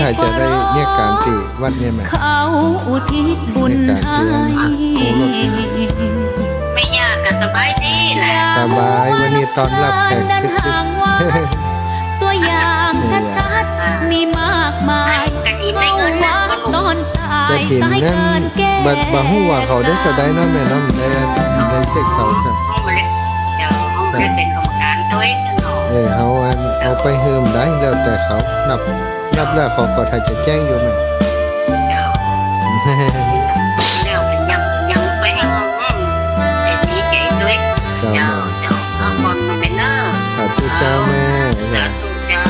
ถ่ายจะได้เนี่ยการตีวัดเนี่ยไหมเขาอุทิศบุญให้ไม่ยากก็สบายดีแหละสบายวันนี้ตอนรับแขกคิดตัวอย่างชัดๆมีมากมายกระถิ่นได้เงินนะก็ตอนตายกระถิ่นนั่นบัดหูว่าเขาได้สดายน้ำแม่น้ำได้เช็คเขาครับห้องมาเลยเดี๋ยวห้องจะเป็นกรรมการตัวเองเนาะเขาเอาไปเฮิมได้แล้วแต่เขานับแล้วเขาก็ถ้าจะแจ้งอยู่ไหมเดี๋ยวเป็นยังไปให้ห้องเดี๋ยวดีใจด้วยเดี๋ยวเอาบอลมาเป็นเนอร์สาธุเจ้าแม่สาธุเจ้า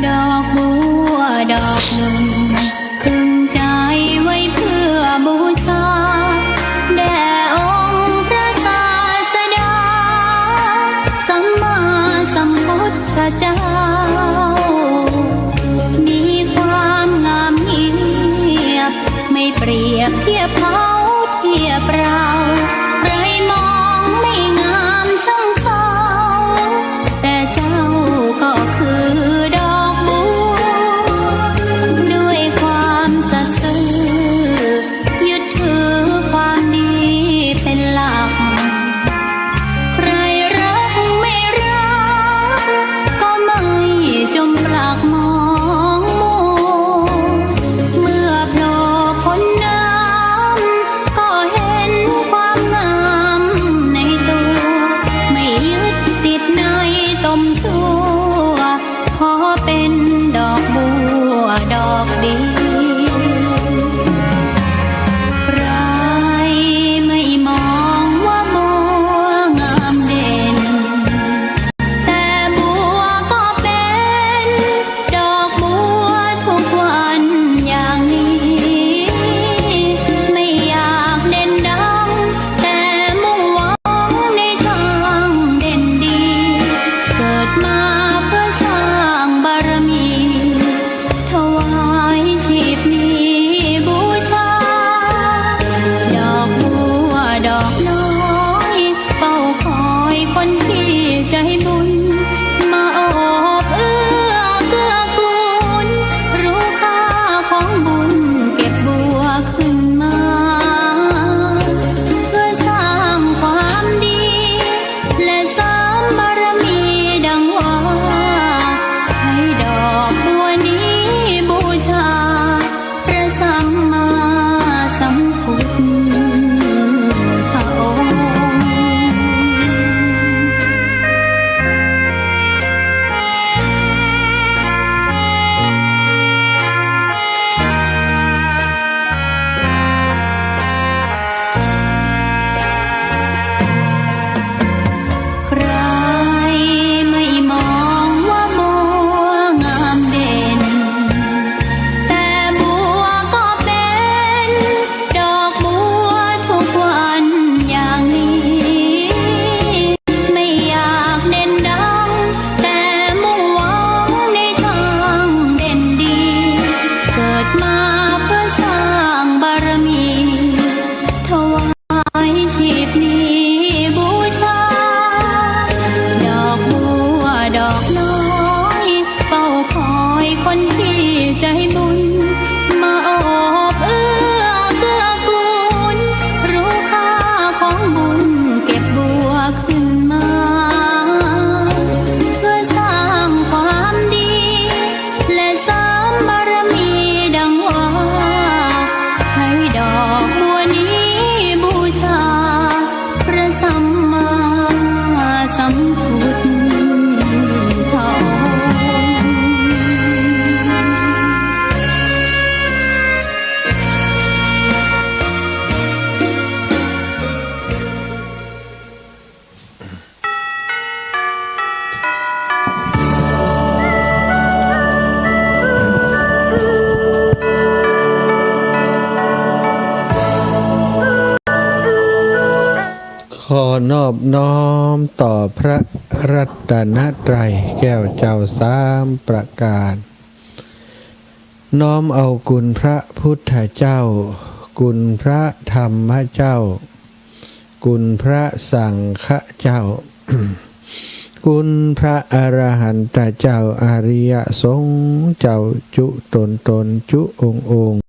ดอกบัวดอกหนึ่งพึงใจไว้เพื่อบูชาแด่องค์พระศาสดาสัมมาสัมพุทธเจ้ามีความงามเงียบไม่เปรียบเทียบเขาเทียบเราใครมองไม่งามช่างเขาแต่เจ้าก็คือดอกบัวด้วยความสัตย์ซื่อยึดถือความดีเป็นหลักใครรักไม่รักก็ไม่จมปลักมองมัวเมื่อโผล่พ้นน้ำก็เห็นความงาม ขอนอบน้อมต่อพระรัตนตรัยแก้วเจ้าสามประการน้อมเอาคุณพระพุทธเจ้าคุณพระธรรมเจ้าคุณพระสังฆเจ้า คุณพระอรหันตเจ้าอริยสงฆ์เจ้าจุตนจุองค์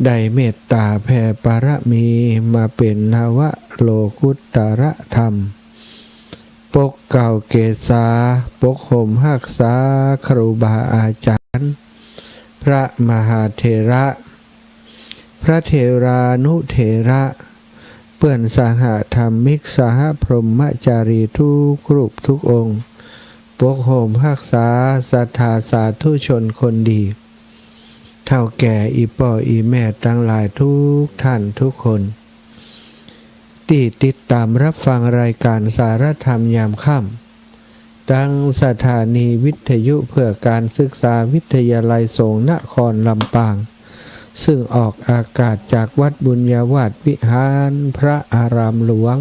ได้เมตตาแผ่ปรมีมาเป็นนวโลกุตรธรรมปกเก่าเกษาปกห่มหักษาครูบาอาจารย์พระมหาเถระพระเถรานุเถระเปื่อนสหธรรมิกสหพรหมจารีทุกรูปทุกองค์ปกห่มหักษาศรัทธาสาธุชนคนดีเท่าแก่อีป่ออีแม่ทั้งหลายทุกท่านทุกคนที่ติดตามรับฟังรายการสารธรรมยามค่ำตั้งสถานีวิทยุเพื่อการศึกษาวิทยาลัยสงฆ์นครลำปางซึ่งออกอากาศจากวัดบุญญาวาสวิหารพระอารามหลวง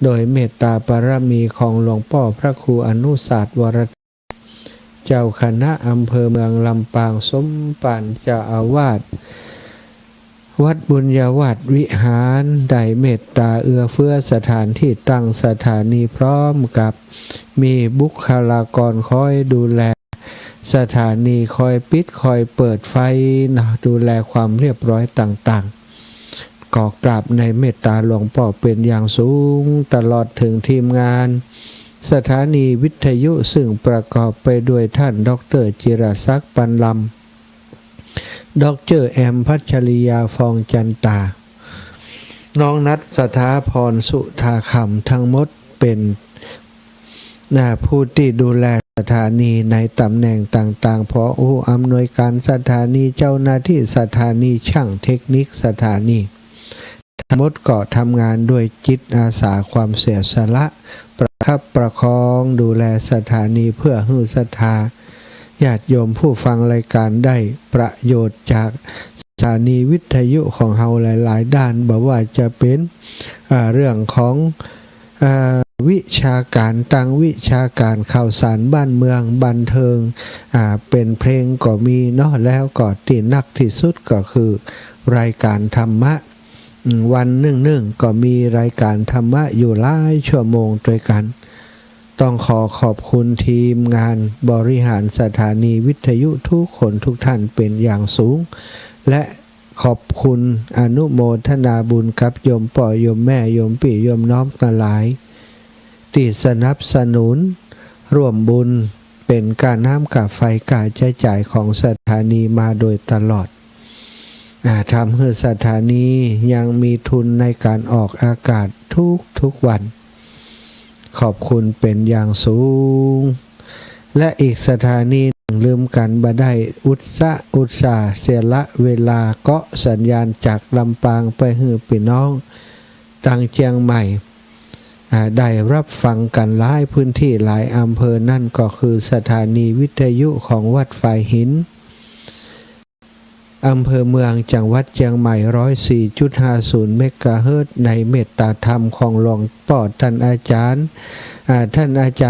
โดยเมตตาปรมีของหลวงพ่อพระครูอนุศาสตร์วรเจ้าคณะอำเภอเมืองลำปางสมปานเจ้าอาวาสวัดบุญญาวาสวิหารได้เมตตาเอื้อเฟื้อสถานที่ตั้งสถานีพร้อมกับมีบุคลากรคอยดูแลสถานีคอยปิดคอยเปิดไฟดูแลความเรียบร้อยต่างๆก็กราบในเมตตาหลวงพ่อเป็นอย่างสูงตลอดถึงทีมงานสถานีวิทยุซึ่งประกอบไปด้วยท่านดร.จิรศักดิ์ปันลำดร.แอมพัชริยาฟองจันตาน้องนัทสถาพรสุธาคำทั้งหมดเป็นผู้ที่ดูแลสถานีในตำแหน่งต่างๆพออำนวยการสถานีเจ้าหน้าที่สถานีช่างเทคนิคสถานีทั้งหมดก็ทำงานด้วยจิตอาสาความเสียสละประคับประคองดูแลสถานีเพื่อให้ศรัทธาญาติโยมผู้ฟังรายการได้ประโยชน์จากสถานีวิทยุของเราหลายๆด้านบอกว่าจะเป็นเรื่องของวิชาการตั้งวิชาการข่าวสารบ้านเมืองบันเทิงเป็นเพลงก็มีเนาะแล้วก็ที่นักที่สุดก็คือรายการธรรมะวันหนึ่งก็มีรายการธรรมะอยู่หลายชั่วโมงด้วยกันต้องขอบคุณทีมงานบริหารสถานีวิทยุทุกคนทุกท่านเป็นอย่างสูงและขอบคุณอนุโมทนาบุญกับโยมป่อโยมแม่โยมปี่โยมน้อมทั้งหลายที่สนับสนุนร่วมบุญเป็นการน้ำกับไฟการใช้จ่ายของสถานีมาโดยตลอดทำให้สถานียังมีทุนในการออกอากาศทุกวันขอบคุณเป็นอย่างสูงและอีกสถานีลืมกันบ่ได้อุตสาห์เสียละเวลาเกาะสัญญาณจากลำปางไปให้พี่น้องตั้งเชียงใหม่ได้รับฟังกันหลายพื้นที่หลายอำเภอนั่นก็คือสถานีวิทยุของวัดฝ่ายหินอำเภอเมืองจังหวัดเชียงใหม่ 104.50 เมกะเฮิรตซ์ในเมตตาธรรมของหลวงพ่อท่านอาจาร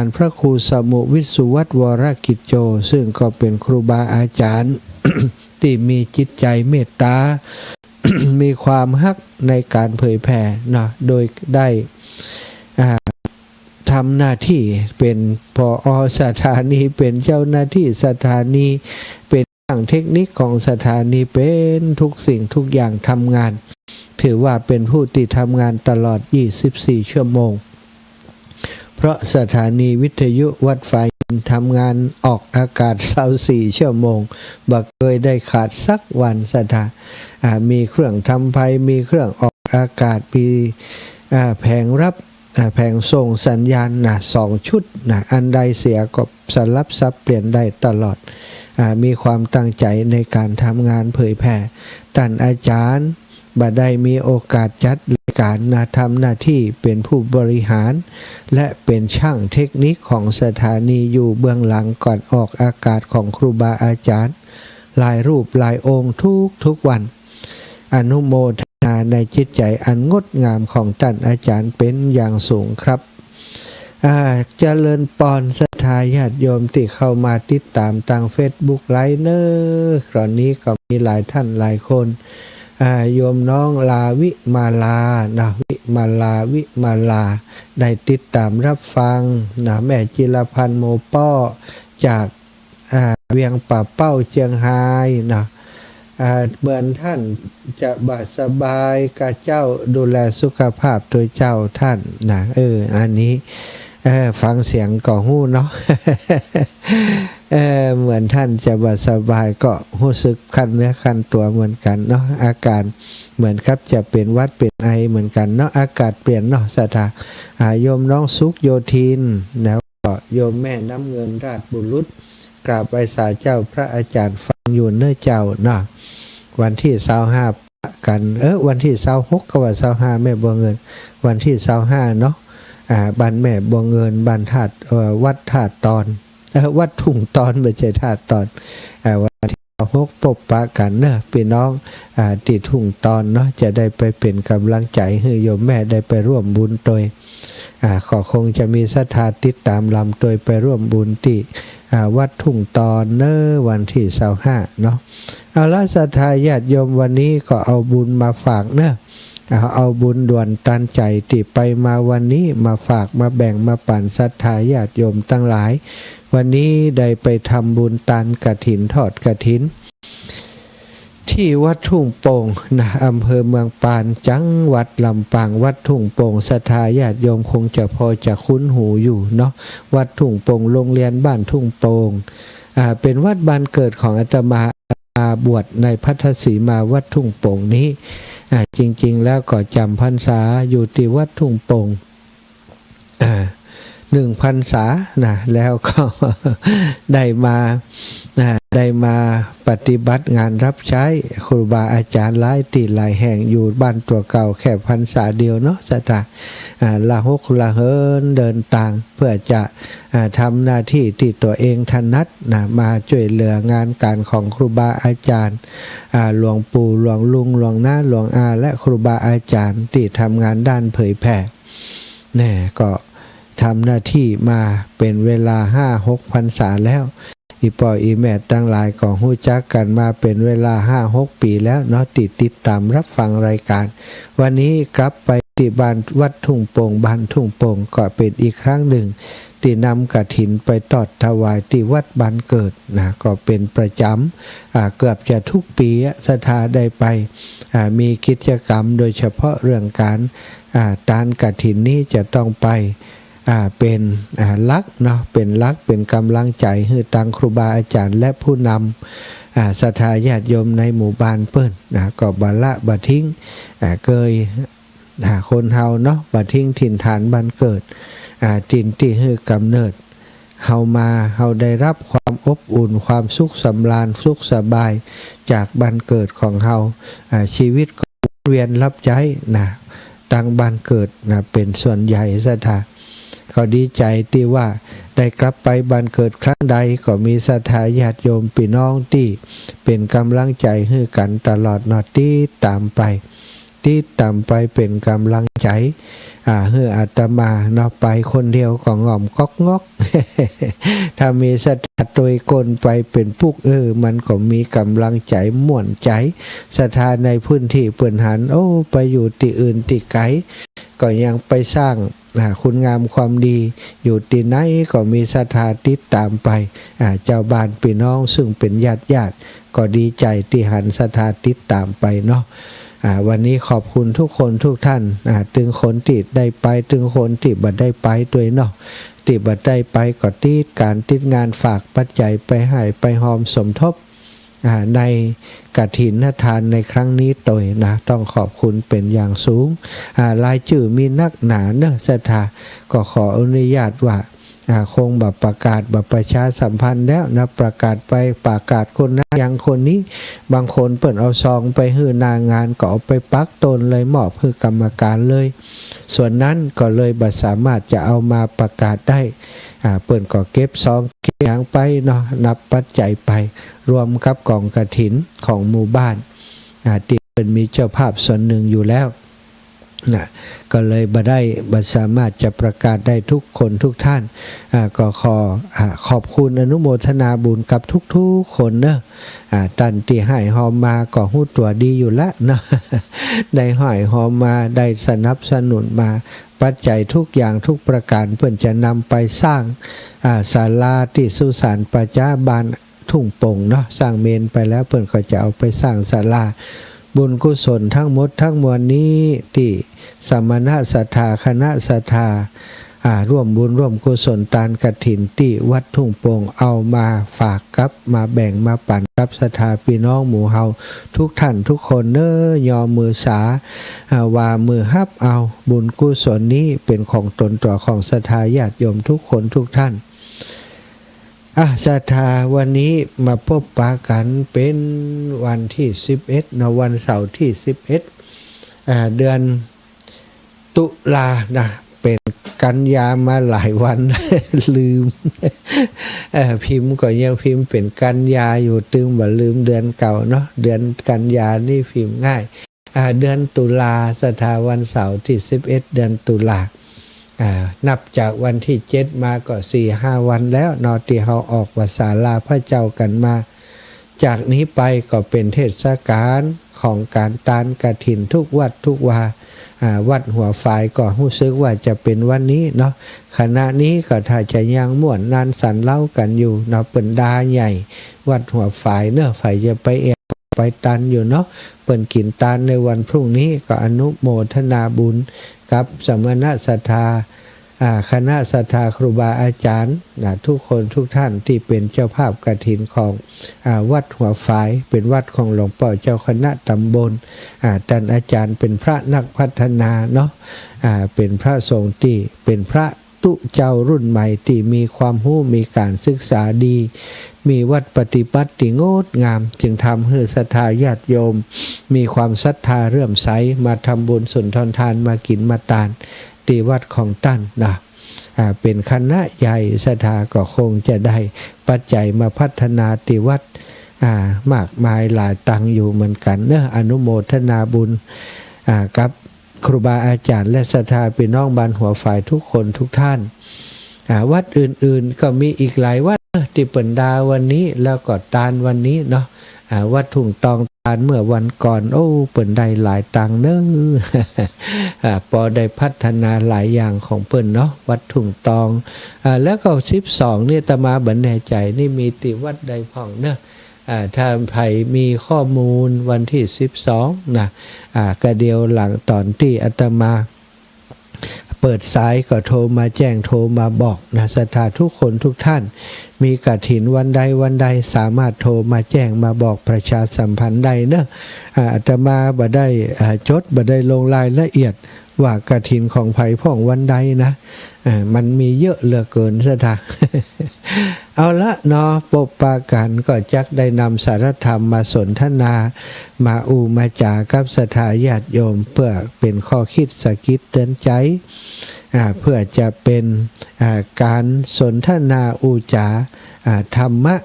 ย์พระครูสมุวิสุวัฒน์วรกิจโจซึ่งก็เป็นครูบาอาจารย์ ที่มีจิตใจเมตตา มีความฮักในการเผยแผ่นะโดยได้ทำหน้าที่เป็นผอ.สถานีเป็นเจ้าหน้าที่สถานีเป็นช่างเทคนิคของสถานีเป็นทุกสิ่งทุกอย่างทำงานถือว่าเป็นผู้ที่ทำงานตลอด24ชั่วโมงเพราะสถานีวิทยุวัดฝ่ายหินทำงานออกอากาศ24ชั่วโมงบ่เคยได้ขาดสักวันมีเครื่องทำไฟมีเครื่องออกอากาศมีแผงรับแผงส่งสัญญาณ2 ชุดอันใดเสียก็สลับซับเปลี่ยนได้ตลอดมีความตั้งใจในการทำงานเผยแผ่ท่านอาจารย์บ่ได้มีโอกาสจัดรายการทำหน้าที่เป็นผู้บริหารและเป็นช่างเทคนิคของสถานีอยู่เบื้องหลังก่อนออกอากาศของครูบาอาจารย์หลายรูปหลายองค์ทุกวันอนุโมท ในจิตใจอันงดงามของท่านอาจารย์เป็นอย่างสูงครับเจริญปอนศรัทธาญาติโยมที่เข้ามาติดตามทาง Facebook ไลน์เนอร์ตอนนี้ก็มีหลายท่านหลายคนโยมน้องลาวิมาลานะวิมาลาได้ติดตามรับฟังนะแม่จิรพันธ์โมป้อจากเวียงป่าเป้าเชียงรายนะเหมือนท่านจะบาดสบายกับเจ้าดูแลสุขภาพตัวเจ้าท่านนะอันนี้ฟังเสียงก่อหู้เนาะ เหมือนท่านจะบาดสบายก็รู้สึกคันเนื้อคันตัวเหมือนกันเนาะอาการเหมือนครับจะเป็นหวัดเป็นไอเหมือนกันเนาะอากาศเปลี่ยนเนาะสถาโยมน้องสุขโยธินแล้วก็โยมแม่น้ำเงินราชบุรุษกราบไปสาเจ้าพระอาจารย์ฟังอยู่เนื้อเจ้าเนาะวันที่25กันวันที่26ก็ว่า25แม่บัวเงินวันที่25เนาะบ้านแม่บัวเงินบ้านธาตุวัดธาตุตอนวัดทุ่งตอนไม่ใช่ธาตุตอนวันที่26พบปะกันเนอะพี่น้องที่ทุ่งตอนเนาะจะได้ไปเป็นกำลังใจให้โยมแม่ได้ไปร่วมบุญโดยขอคงจะมีศรัทธาติดตามลำโดยไปร่วมบุญที่วัดทุ่งตอนเนอะวันที่25เนาะเอาละศรัทธาญาติโยมวันนี้ก็เอาบุญมาฝากเนอะเอาบุญด่วนตันใจที่ไปมาวันนี้มาฝากมาแบ่งมาปั่นศรัทธาญาติโยมตั้งหลายวันนี้ได้ไปทำบุญตันกฐินทอดกฐินที่วัดทุ่งโป่งนะอำเภอเมืองปานจังหวัดลำปางวัดทุ่งโป่งศรัทธาญาติโยมคงจะพอจะคุ้นหูอยู่เนาะวัดทุ่งโป่งโรงเรียนบ้านทุ่งโป่งเป็นวัดบ้านเกิดของอาตมาบวชในพัทธสีมาวัดทุ่งโป่งนี้จริงๆแล้วก็จำพรรษาอยู่ที่วัดทุ่งโป่ง1 พรรษานะแล้วก็ได้มาปฏิบัติงานรับใช้ครูบาอาจารย์หลายตีหลายแห่งอยู่บ้านตัวเก่าแค่พรรษาเดียวเนาะสตาละหกละเหินเดินต่างเพื่อจะทำหน้าที่ที่ตัวเองถนัดนะมาช่วยเหลืองานการของครูบาอาจารย์หลวงปู่หลวงลุงหลวงน้าหลวงอาและครูบาอาจารย์ที่ทำงานด้านเผยแผ่เนี่ยก็ทำหน้าที่มาเป็นเวลา 5-6 พรรษาแล้วอีปออีแม่ตั้งหลายก็ฮู้จักกันมาเป็นเวลา 5-6 ปีแล้วเนาะติดตามรับฟังรายการวันนี้กลับไปที่บ้านวัดทุ่งโป่งบ้านทุ่งโป่งก็เป็นอีกครั้งหนึ่งที่นำกฐินไปทอดถวายที่วัดบ้านเกิดนะก็เป็นประจำเกือบจะทุกปีศรัทธาได้ไปมีกิจกรรมโดยเฉพาะเรื่องการทานกฐินนี้จะต้องไปเป็นลักเนาะเป็นลักเป็นกำลังใจให้ตังครูบาอาจารย์และผู้นำศรัทธาญาติโยมในหมู่บ้านเปิ้นก็บละบะทิ้งเกยคนเฮาเนาะบะทิ้งถิ่นฐานบ้านเกิดถิ่นที่ให้กำเนิดเฮาได้รับความอบอุ่นความสุขสำราญสุขสบายจากบ้านเกิดของเฮาชีวิตก็เวียนรับใช้นะตั้งบ้านเกิดนะเป็นส่วนใหญ่ศรัทธาก็ดีใจที่ว่าได้กลับไปบ้านเกิดครั้งใดก็มีศรัทธาญาติโยมพี่น้องที่เป็นกำลังใจให้กันตลอดนอที่ตามไปเป็นกำลังใจให้อาตมาเนาะไปคนเดียวก็ง่อมก๊อกงอก ถ้ามีศรัทธาโดยกลไปเป็นปุกมันก็มีกำลังใจม่วนใจศรัทธาในพื้นที่เปิ่นหันไปอยู่ที่อื่นที่ไกลก็ยังไปสร้างคุณงามความดีอยู่ที่ไหนก็มีศรัทธาติดตามไปเจ้าบ้านพี่น้องซึ่งเป็นญาติก็ดีใจที่หันศรัทธาติดตามไปเนาะวันนี้ขอบคุณทุกคนทุกท่านถึงคนที่ได้ไปถึงคนที่บ่ได้ไปด้วยเนาะที่บ่ได้ไปก็ติดงานฝากปัจจัยไปให้ไปหอมสมทบในกฐินทานในครั้งนี้ตัวนะต้องขอบคุณเป็นอย่างสูงรายชื่อมีนักหนาเนอะศรัทธาก็ขออนุญาตว่าคงแบบประกาศแบบประชาสัมพันธ์แล้วนะประกาศไปประกาศคนนั้นอย่างคนนี้บางคนเปิดเอาซองไปให้นางงานก็เอาไปปักตนเลยมอบให้กรรมการเลยส่วนนั้นก็เลยบ่สามารถจะเอามาประกาศได้เปิดก็เก็บซองเก็บอย่างไปเนาะนับปัจจัยไปรวมกับกองกฐินของหมู่บ้านที่ เป็นมีเจ้าภาพส่วนหนึ่งอยู่แล้วนะก็เลยบ่สามารถจะประกาศได้ทุกคนทุกท่านก็ขอบคุณอนุโมทนาบุญกับทุกๆคนเนอะตันที่ให้หอมมาก็หู้ตัวดีอยู่แล้วเนาะ ได้ให้หอมมาได้สนับสนุนมาปัจจัยทุกอย่างทุกประการเพื่อจะนำไปสร้างศาลาที่สุสานปัจจาบานทุ่งโป่งเนาะสร้างเมนไปแล้วเพื่อนก็จะเอาไปสร้างศาลาบุญกุศลทั้งหมดทั้งมวลนี้ที่สมณะศรัทธาคณะศรัทธาร่วมบุญร่วมกุศลทานกฐินที่วัดทุ่งโป่งเอามาฝากกับมาแบ่งมาปั่นกับศรัทธาพี่น้องหมู่เฮาทุกท่านทุกคนเน้อยอมือสาว่ามือฮับเอาบุญกุศลนี้เป็นของตนต่อของศรัทธาญาติโยมทุกคนทุกท่านศรัทธาวันนี้มาพบปะกันเป็นวันที่11นะวันเสาร์ที่11เดือนตุลานะเป็นกันยามาหลายวัน ลืม พิมพ์ก็ยังพิมพ์เป็นกันยาอยู่ตึงบ่ลืมเดือนเก่าเนาะเดือนกันยานี่พิมพ์ง่ายเดือนตุลาศรัทธาวันเสาร์ที่11เดือนตุลานับจากวันที่7มาก็ 4-5 วันแล้วนอที่เขาออกว่าศาลาพระเจ้ากันมาจากนี้ไปก็เป็นเทศกาลของการทานกฐินทุกวัดทุกวาวัดหัวฝายก็รู้สึกว่าจะเป็นวันนี้เนาะขณะนี้ก็ถ้าจะยังม่วนนานสันเล่ากันอยู่เนาะเป็นดาใหญ่วัดหัวฝายเนอะฝ่ายจะไปไปตันอยู่เนาะเปิ่นกินตานในวันพรุ่งนี้ก็อนุโมทนาบุญกับสมณะศรัทธาคณะศรัทธาครูบาอาจารย์ทุกคนทุกท่านที่เป็นเจ้าภาพกฐินของวัดหัวฝายเป็นวัดของหลวงพ่อเจ้าคณะตำบลท่านอาจารย์เป็นพระนักพัฒนาเนาะเป็นพระสงฆ์ที่เป็นพระตุเจ้ารุ่นใหม่ที่มีความรู้มีการศึกษาดีมีวัดปฏิบัติที่งดงามจึงทำให้ศรัทธาญาติโยมมีความศรัทธาเรื่อมใสมาทำบุญสุนทรทานมากินมาทานที่วัดของท่านนะเป็นคณะใหญ่ศรัทธาก็คงจะได้ปัจจัยมาพัฒนาที่วัดมากมายหลายตังอยู่เหมือนกันเนอะอนุโมทนาบุญกับครูบาอาจารย์และศรัทธาพี่น้องบ้านหัวฝ่ายทุกคนทุกท่านวัดอื่นๆก็มีอีกหลายวัดที่เปิ่นดาวันนี้แล้วก็ตานวันนี้เนาะวัดทุ่งตองตานเมื่อวันก่อนโอ้เปิ่นได้หลายตังเนอะพอได้พัฒนาหลายอย่างของเปิ่นเนาะวัดทุ่งตองแล้วก็12เนี่ยตมาบันแน่ใจนี่มีติวัดใดพ่องเนอะถ้าใครมีข้อมูลวันที่12นะก็เดียวหลังตอนที่อาตมาเปิดสายก็โทรมาแจ้งโทรมาบอกนะศรัทธาทุกคนทุกท่านมีกฐินวันใดวันใดสามารถโทรมาแจ้งมาบอกประชาสัมพันธ์ได้เนอะอาตมาบ่ได้จดบ่ได้ลงรายละเอียดว่ากฐินของไผ่พ่องวันใดนะมันมีเยอะเหลือเกินศรัทธา เอาละเนาะปบปากันก็จักได้นำสารธรรมมาสนทนามามาจากับศรัทธาญาติโยมเพื่อเป็นข้อคิดสะกิดเตือนใจเพื่อจะเป็นการสนทนาจาธรรมะ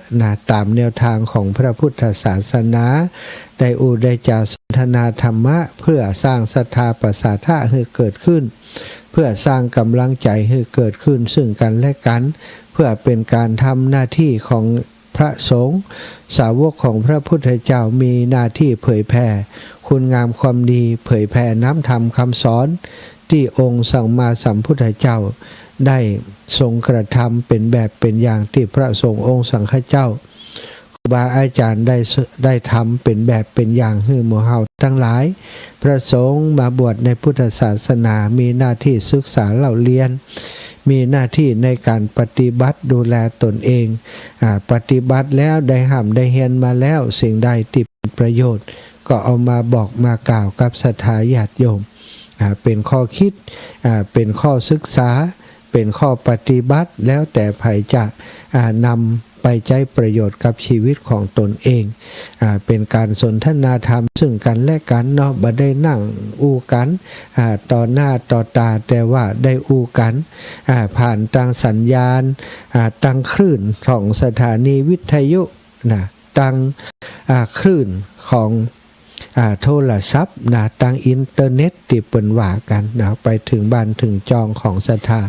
ตามแนวทางของพระพุทธศาสนาได้ได้จาสนทนาธรรมะเพื่อสร้างศรัทธาประสาทะให้เกิดขึ้นเพื่อสร้างกำลังใจให้เกิดขึ้นซึ่งกันและกันเพื่อเป็นการทำหน้าที่ของพระสงฆ์สาวกของพระพุทธเจ้ามีหน้าที่เผยแผ่คุณงามความดีเผยแผ่น้ำธรรมคำสอนที่องค์สัมมาสัมพุทธเจ้าได้ทรงกระทำเป็นแบบเป็นอย่างที่พระสงฆ์องค์สังฆเจ้าครูบาอาจารย์ได้ทำเป็นแบบเป็นอย่างให้หมู่เฮาทั้งหลายพระสงฆ์มาบวชในพุทธศาสนามีหน้าที่ศึกษาเล่าเรียนมีหน้าที่ในการปฏิบัติดูแลตนเองปฏิบัติแล้วได้ห้ามได้เฮียนมาแล้วสิ่งใดที่เป็นประโยชน์ก็เอามาบอกมากล่าวกับศรัทธาญาติโยมเป็นข้อคิดเป็นข้อศึกษาเป็นข้อปฏิบัติแล้วแต่ใครจะนำไปใช้ประโยชน์กับชีวิตของตนเองเป็นการสนทนาธรรมซึ่งกันและกันเนาะบ่ได้นั่งกันต่อหน้าต่อตาแต่ว่าได้กันผ่านทางสัญญาณทางคลื่นของสถานีวิทยุตั้งคลื่นของ โทรศัพท์นะทางอินเทอร์เน็ตที่เปิ่นว่ากันนะไปถึงบ้านถึงจองของศรัทธา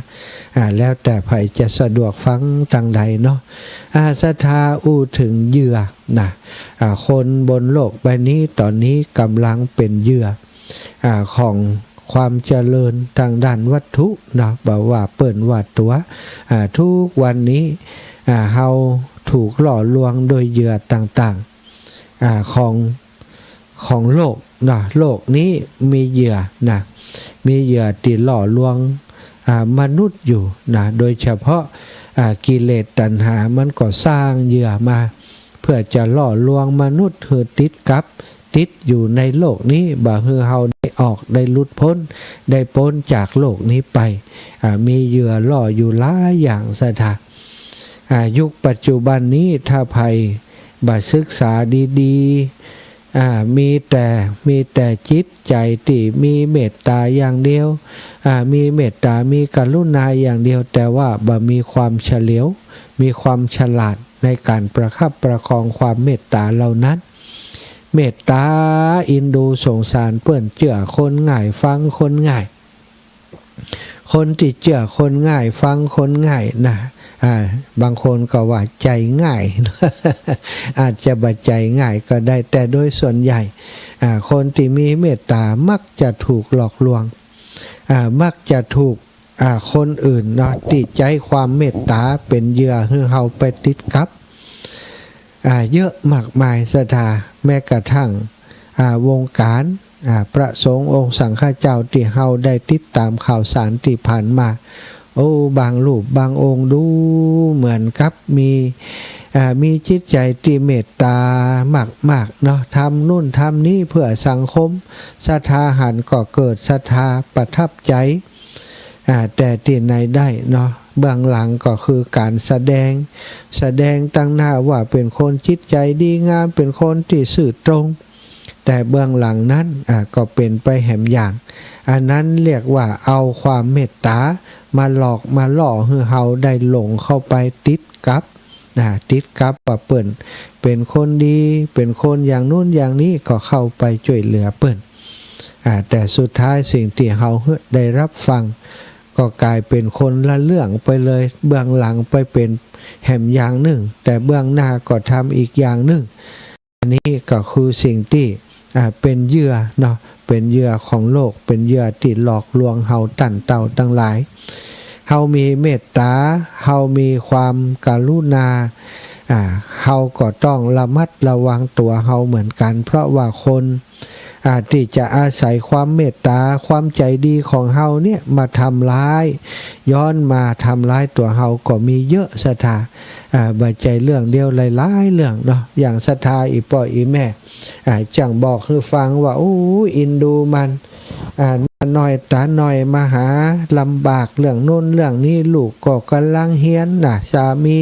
แล้วแต่ไผจะสะดวกฟังทางใดเนาะศรัทธาอู้ถึงเหยื่อนะคนบนโลกใบนี้ตอนนี้กำลังเป็นเหยื่อของความเจริญทางด้านวัตถุนะบอกว่าเปิ่นว่าตัวทุกวันนี้เฮาถูกหล่อลวงโดยเหยื่อต่างๆของโลกนะโลกนี้มีเหยื่อนะมีเหยื่อที่หล่อลวงมนุษย์อยู่นะโดยเฉพาะกิเลสตัณหามันก็สร้างเหยื่อมาเพื่อจะหล่อลวงมนุษย์ให้ติดกับติดอยู่ในโลกนี้บ่ให้เฮาได้ออกได้หลุดพ้นได้พ้นจากโลกนี้ไปมีเหยื่อล่ออยู่หลายอย่างซะท่ายุคปัจจุบันนี้ถ้าภัยบ่ศึกษาดีๆมีแต่จิตใจที่มีเมตตาอย่างเดียวมีเมตตามีกรุณาอย่างเดียวแต่ว่าบ่มีความเฉลียวมีความฉลาดในการประคับประคองความเมตตาเหล่านั้นเมตตาอินดูสงสารเปิ้นเจือคนง่ายฟังคนง่ายคนที่เจือคนง่ายฟังคนง่ายนะบางคนก็ว่าใจง่าย อาจจะบัดใจง่ายก็ได้แต่โดยส่วนใหญ่คนที่มีเมตตามักจะถูกหลอกลวงมักจะถูกคนอื่นเนาะติดใจความเมตตาเป็นเหยื่อให้เฮาไปติดกับเยอะมากมายศรัทธาแม้กระทั่งวงการพระสงฆ์องค์สังฆเจ้าที่เฮาได้ติดตามข่าวสารที่ผ่านมาบางรูปบางองค์ดูเหมือนกับมีจิตใจที่เมตตามากๆเนาะทำนู่นทำนี่เพื่อสังคมศรัทธาหันก็เกิดศรัทธาประทับใจแต่ที่ไหนได้เนาะเบื้องหลังก็คือการแสดงตั้งหน้าว่าเป็นคนจิตใจดีงามเป็นคนที่ซื่อตรงแต่เบื้องหลังนั้นก็เป็นไปแหมอย่างอันนั้นเรียกว่าเอาความเมตตามาหลอกมาล่อให้เฮาได้หลงเข้าไปติดกับว่าเปิ้นเป็นคนดีเป็นคนอย่างนู้นอย่างนี้ก็เข้าไปช่วยเหลือเปิ้นแต่สุดท้ายสิ่งที่เฮาได้รับฟังก็กลายเป็นคนละเรื่องไปเลยเบื้องหลังไปเป็นแหมอย่างหนึ่งแต่เบื้องหน้าก็ทำอีกอย่างหนึ่งอันนี้ก็คือสิ่งที่เป็นเหยื่อเนาะเป็นเหยื่อของโลกเป็นเหยื่อที่หลอกลวงเฮาตั้นเต่าทั้งหลายเฮามีเมตตาเฮามีความกรุณาเฮาก็ต้องระมัดระวังตัวเฮาเหมือนกันเพราะว่าคนที่จะอาศัยความเมตตาความใจดีของเฮาเนี่ยมาทำร้ายย้อนมาทำร้ายตัวเฮาก็มีเยอะศรัทธาบ่ใจเรื่องเดียวหลายๆเรื่องเนาะอย่างศรัทธาอีพ่ออีแม่จังบอกให้ฟังว่าอินดูมันน้อยตาน้อยมาหาลำบากเรื่องโน้นเรื่องนี้ลูกก็กำลังเฮียนนะสามี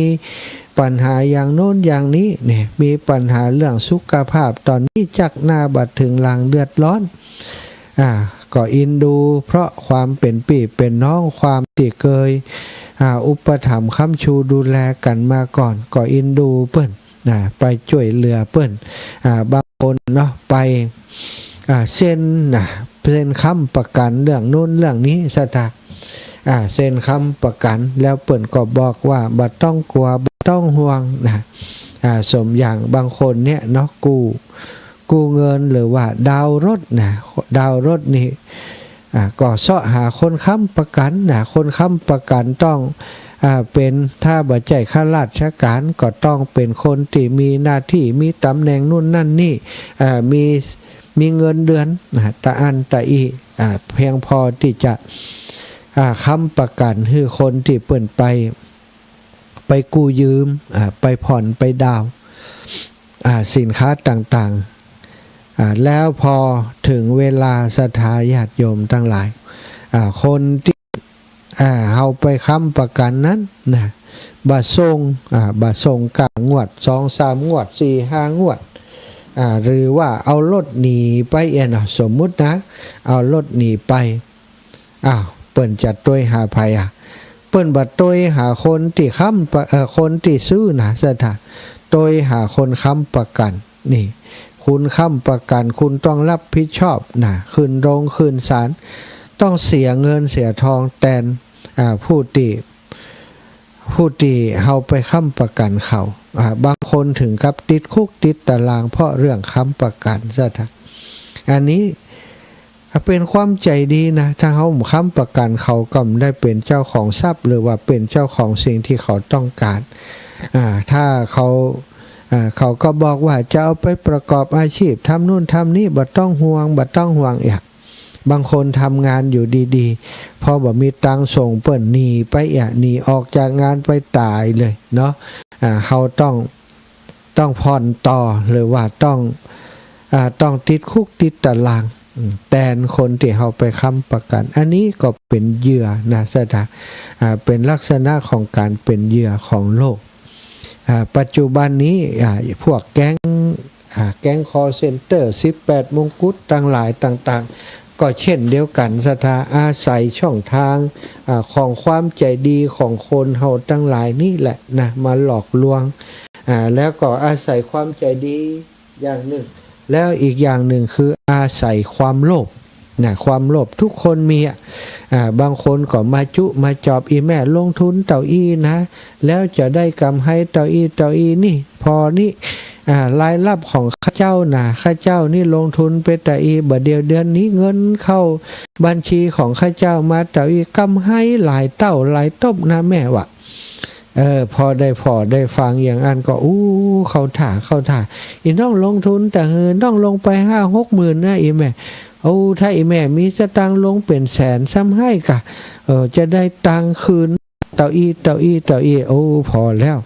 ปัญหาอย่างโน้นอย่างนี้เนี่ยมีปัญหาเรื่องสุขภาพตอนนี้จักหน้าบัดถึงหลังเดือดร้อนก็อินดูเพราะความเป็นพี่เป็นน้องความที่เคยอุปถัมภ์ค้ำชูดูแลกันมาก่อนก็อินดูเปิ้นไปช่วยเหลือเปิ้นบางคนเนาะไปเซ็นค้ำประกันเรื่องโน้นเรื่องนี้ศรัทธาเซ็นค้ำประกันแล้วเปิ้นก็บอกว่าบ่ต้องกลัวบ่ต้องห่วงสมอย่างบางคนเนี่ยเนาะกู้เงินหรือว่าดาวรถดาวรถนี่ก็เสาะหาคนค้ำประกันคนค้ำประกันต้องเป็นถ้าบ่ใจข้าราชการก็ต้องเป็นคนที่มีหน้าที่มีตำแหน่งนู่นนั่นนี่มีเงินเดือนตะอันตะอีเพียงพอที่จะค้ำประกันให้คนที่เปิ่นไปกู้ยืมไปผ่อนไปดาวสินค้าต่างๆแล้วพอถึงเวลาศรัทธาญาติโยมทั้งหลายคนที่เอาไปค้ำประกันนั้นบาส่งกลางงวด 2-3 งวด 4-5 งวดหรือว่าเอารถหนีไปสมมุตินะเอารถหนีไปเปิ้นจะต้วยหาภัยเปิ้นบัดต้วยหาคนที่ค้ำคนที่ซื้อศรัทธาต้วยหาคนค้ำประกันนี่ค คุณค้ำประกันคุณต้องรับผิดชอบนะขึ้นโรงขึ้นศาลต้องเสียเงินเสียทองแทนผู้ที่เฮาไปค้ำประกันเขาบางคนถึงกับติดคุกติดตารางเพราะเรื่องค้ำประกันซะทั้งอันนี้เป็นความใจดีนะถ้าเขาค้ำประกันเขาก็ได้เป็นเจ้าของทรัพย์หรือว่าเป็นเจ้าของสิ่งที่เขาต้องการถ้าเขาก็บอกว่าจะเอาไปประกอบอาชีพทำนู่นทำนี่บ่ต้องห่วงบางคนทำงานอยู่ดีๆพอบ่มีตังส่งเปิ้นหนีไปหนีออกจากงานไปตายเลยเนาะเขาต้องผ่อนต่อหรือว่าต้องติดคุกติดตารางแทนคนที่เขาไปค้ำประกันอันนี้ก็เป็นเหยื่อนะสถาเป็นลักษณะของการเป็นเหยื่อของโลกปัจจุบันนี้พวกแก๊งคอเซ็นเตอร์18มงกุฎต่างๆก็เช่นเดียวกันสถาอาศัยช่องทางของความใจดีของคนเฮาทั้งหลายนี่แหละนะมาหลอกลวงแล้วก็อาศัยความใจดีอย่างหนึ่งแล้วอีกอย่างหนึ่งคืออาศัยความโลภนะความโลภทุกคนมีบางคนก็มามาจอบอีแม่ลงทุนเต่าอี้นะแล้วจะได้กำไรเต่าอี้นี่พอนี่รายรับของข้าเจ้านะข้าเจ้านี่ลงทุนไปเต่าอี้บ่เดียวเดือนนี้เงินเข้าบัญชีของข้าเจ้ามาเต่าอี้กำไรหลายเต้าหลายต้มนะแม่วะพอได้ฟังอย่างนั้นก็เขาถ่าอีน้องลงทุนแต่น้องลงไป5-6 หมื่นนะอีแม่ถ้าอีแม่มีสตังลงเป็นแสนซ้ำให้กะจะได้ตังคืนเต่าอี้พอแล้ว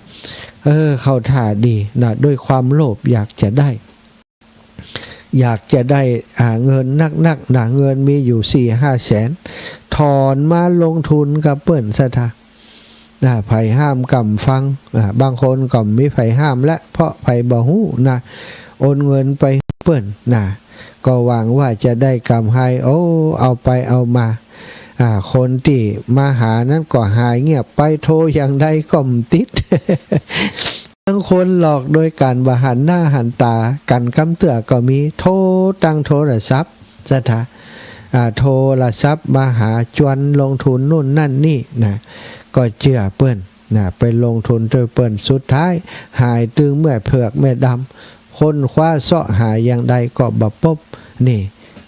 เขาถ่าดีนะด้วยความโลภอยากจะได้เงินนักนะเงินมีอยู่ 4-5 แสนถอนมาลงทุนกับเปิ้นซะท่าไผห้ามกำฟังบางคนก็มีไผห้ามและเพราะไผบ่ฮู้นะโอนเงินไปเปิ้นนะก็หวังว่าจะได้กำไรเอาไปเอามาคนที่มาหานั้นก็หายเงียบไปโทรอย่างใดก็มติด บางคนหลอกโดยการบ่หันหน้าหันตากันกำเตือก็มีโทรตั้งโทรศัพท์สถาโทรศัพท์มาหาจวนลงทุนนู่นนั่นนี่นะก็เชื่อเปิ้นนะไปลงทุนโดยเปิ้นสุดท้ายหายตึงเมื่อเผือกแม่ดำคนคว้าเสาะหายอย่างใดก็บ่พบนี่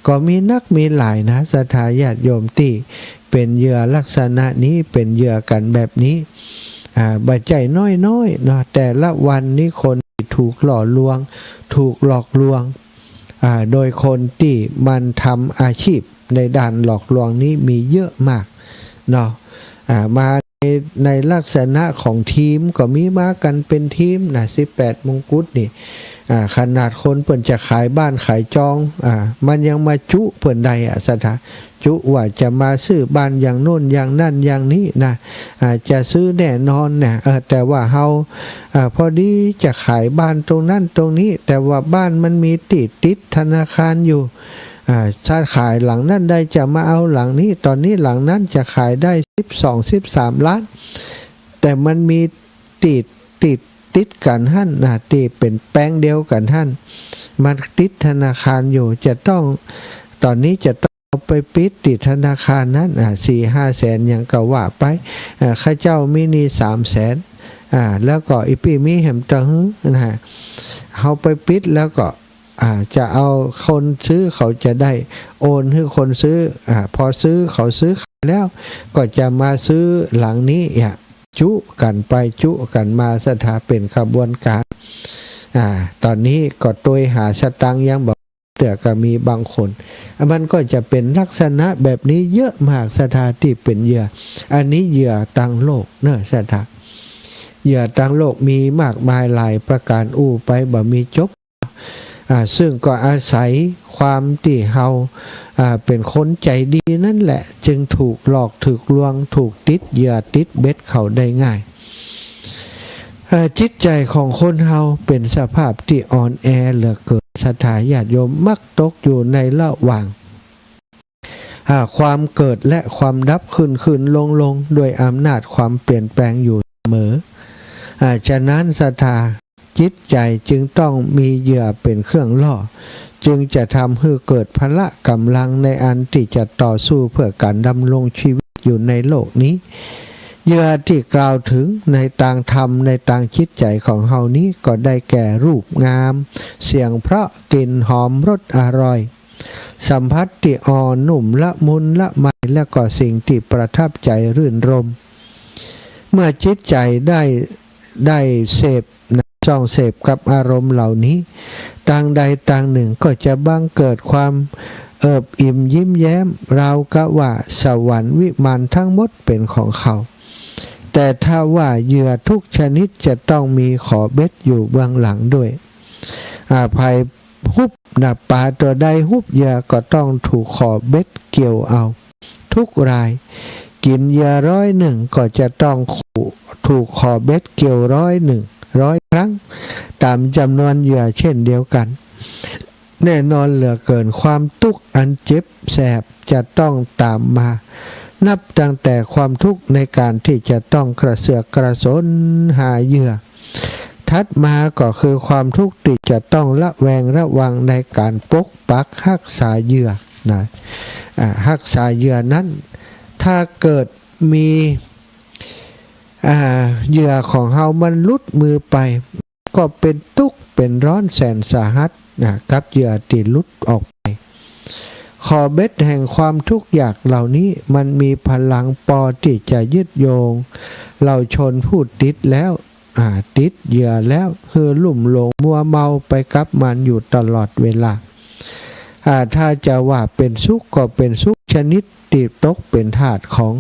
ก็มีนักมีหลายนะศรัทธาญาติโยมที่เป็นเหยื่อลักษณะนี้เป็นเหยื่อกันแบบนี้บัดใจน้อยเนาะแต่ละวันนี้คนถูกหลอกลวงโดยคนที่มันทำอาชีพในด้านหลอกลวงนี้มีเยอะมากเนาะมาในลักษณะของทีมก็มีมากันเป็นทีมนะ18มงกุฎนี่ขนาดคนเปิ่นจะขายบ้านขายจองมันยังมาจุเปิ่นใดสถาจุว่าจะมาซื้อบ้านอย่างโน้นอย่างนั่นอย่างนี้นะจะซื้อแน่นอนนะแต่ว่าเฮาพอดีจะขายบ้านตรงนั้นตรงนี้แต่ว่าบ้านมันมีติดธนาคารอยู่ถ้าขายหลังนั้นได้จะมาเอาหลังนี้ตอนนี้หลังนั้นจะขายได้12-13 ล้านแต่มันมีติดกันหั่นติดเป็นแป้งเดียวกันหั่นมันติดธนาคารอยู่จะต้องตอนนี้จะต้องไปปิดติดธนาคารนั้น4-5 แสนอย่างก็ว่าไปข้าเจ้ามีนี่3 แสนแล้วก็อีปีมีแหมตะฮึนะเฮาไปปิดแล้วก็จะเอาคนซื้อเขาจะได้โอนให้คนซื้อพอซื้อเขาซื้อแล้วก็จะมาซื้อหลังนี้จุกันไปจุกันมาสถาเป็นขบวนการตอนนี้ก็ตัวหาสตังยังบอกแต่ก็มีบางคนมันก็จะเป็นลักษณะแบบนี้เยอะมากสถาที่เป็นเหยื่ออันนี้เหยื่อต่างโลกเนอะสถาเหยื่อต่างโลกมีมากมายหลายประการไปบ่มีจบซึ่งก็อาศัยความที่เฮาเป็นคนใจดีนั่นแหละจึงถูกหลอกถูกลวงถูกติดเหยื่อติดเบ็ดเขาได้ง่ายจิตใจของคนเฮาเป็นสภาพที่อ่อนแอเหลือเกินศรัทธาญาติโยมมักตกอยู่ในระหว่างความเกิดและความดับขึ้นลงด้วยอำนาจความเปลี่ยนแปลงอยู่เสมอฉะนั้นศรัทธา จิตใจจึงต้องมีเหยื่อเป็นเครื่องล่อจึงจะทำให้เกิดพละกำลังในอันที่จะต่อสู้เพื่อการดำรงชีวิตอยู่ในโลกนี้เหยื่อที่กล่าวถึงในต่างธรรมในต่างจิตใจของเฮานี้ก็ได้แก่รูปงามเสียงเพราะกลิ่นหอมรสอร่อยสัมผัสที่อ่อนนุ่มละมุนละไมและก็สิ่งที่ประทับใจรื่นรมเมื่อจิตใจได้เสพส่องเสพกับอารมณ์เหล่านี้ต่างใดต่างหนึ่งก็จะบังเกิดความเอิบอิ่มยิ้มแย้มราวกะว่าสวรรค์วิมานทั้งหมดเป็นของเขาแต่ถ้าว่าเหยื่อทุกชนิดจะต้องมีขอเบ็ดอยู่เบื้องหลังด้วยภัยฮุบปลาตัวใดฮุบเหยื่อก็ต้องถูกขอเบ็ดเกี่ยวเอาทุกรายกินเหยื่อ100ก็จะต้องถูกขอเบ็ดเกี่ยว100 ครั้งตามจำนวนเหยื่อเช่นเดียวกันแน่นอนเหลือเกินความทุกข์อันเจ็บแสบจะต้องตามมานับตั้งแต่ความทุกข์ในการที่จะต้องกระเสือกกระสนหาเหยื่อถัดมาก็คือความทุกข์ที่จะต้องระแวงระวังในการปกปักรักษาเหยื่อนะรักษาเหยื่อนั้นถ้าเกิดมีเหยื่อของเฮามันลุดมือไปก็เป็นทุกข์เป็นร้อนแสนสาหัสกับเหยื่อที่ลุดออกไปขอเบ็ดแห่งความทุกข์ยากเหล่านี้มันมีพลังพอที่จะยึดโยงเราชนผู้ติดแล้วติดเหยื่อแล้วคือลุ่มหลงมัวเมาไปกับมันอยู่ตลอดเวลาถ้าจะว่าเป็นสุขก็เป็นสุขชนิดติดตกเป็นธาตุของ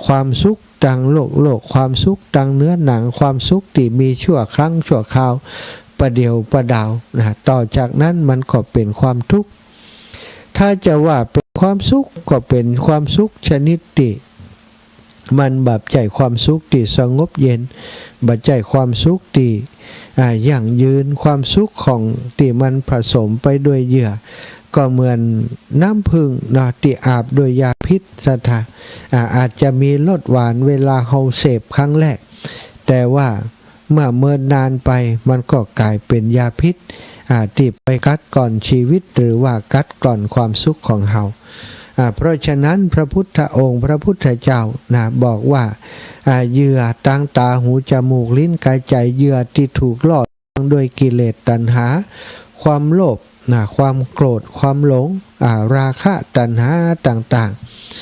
ความสุขทางโลกความสุขทางเนื้อหนังความสุขที่มีชั่วครั้งชั่วคราวประเดียวประดาวต่อจากนั้นมันก็เป็นความทุกข์ถ้าจะว่าเป็นความสุขก็เป็นความสุขชนิดที่มันแบบใจความสุขที่สงบเย็นบัดใจความสุขที่ยั่งยืนความสุขของที่มันผสมไปด้วยเหยื่อก็เหมือนน้ำผึ้งที่อาบโดยยาพิษสถาอาจจะมีรสหวานเวลาเฮาเสพครั้งแรกแต่ว่าเมื่อเมินนานไปมันก็กลายเป็นยาพิษที่ไปกัดก่อนชีวิตหรือว่ากัดก่อนความสุขของเฮาเพราะฉะนั้นพระพุทธองค์พระพุทธเจ้าบอกว่าเหยื่อทางตาหูจมูกลิ้นกายใจเหยื่อที่ถูกล่อด้วยกิเลสตัณหาความโลภความโกรธความหลงราคะตัณหาต่าง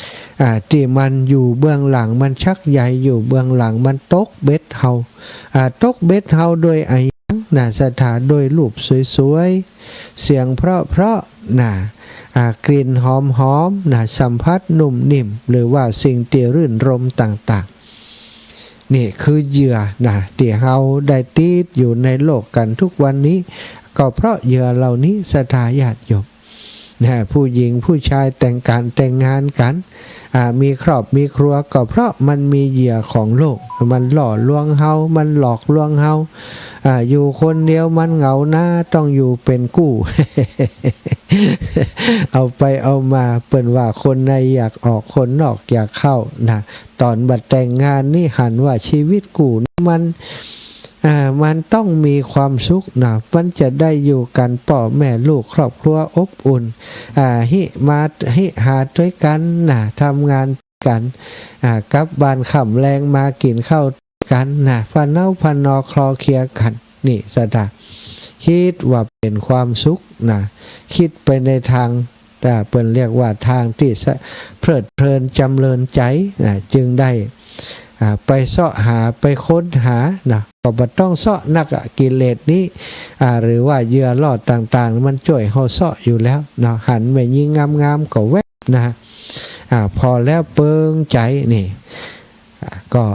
ๆที่มันอยู่เบื้องหลังมันชักใยอยู่เบื้องหลังมันตกเบ็ดเฮาตกเบ็ดเฮาโดยสถานโดยรูปสวยๆเสียงเพราะกลิ่นหอมสัมผัสนุ่มนิ่มหรือว่าสิ่งที่รื่นรมต่างๆนี่คือเหยื่อที่เฮาได้ติดอยู่ในโลกกันทุกวันนี้ก็เพราะเหยื่อเหล่านี้ศรัทธาญาติโยมผู้หญิงผู้ชายแต่งงานกันมีครอบมีครัวก็เพราะมันมีเหยื่อของโลกมันหล่อลวงเฮามันหลอกลวงเฮาอยู่คนเดียวมันเหงาหน้าต้องอยู่เป็นกู้ เอาไปเอามาเปิ่นว่าคนในอยากออกคนนอกอยากเข้าตอนบัดแต่งงานนี่หันว่าชีวิตกู้มันต้องมีความสุขมันจะได้อยู่กันพ่อแม่ลูกครอบครัวอบอุ่นหิหาด้วยกันทำงานกันกลับบ้านค่ำแรงมากินข้าวกันพะเนาพะนอคลอเคลียกันนี่สตาคิดว่าเป็นความสุขคิดไปในทางแต่เปิ้นเรียกว่าทางที่เพลิดเพลินจำเริญใจจึงได้ไปเสาะหาไปค้นหาก็บ่ต้องเสาะนักกิเลสนี้หรือว่าเหยื่อล่อต่างๆมันช่วยเฮาเสาะอยู่แล้วหันไปยิงงามๆก็แวบพอแล้วเปิงใจนี่ก็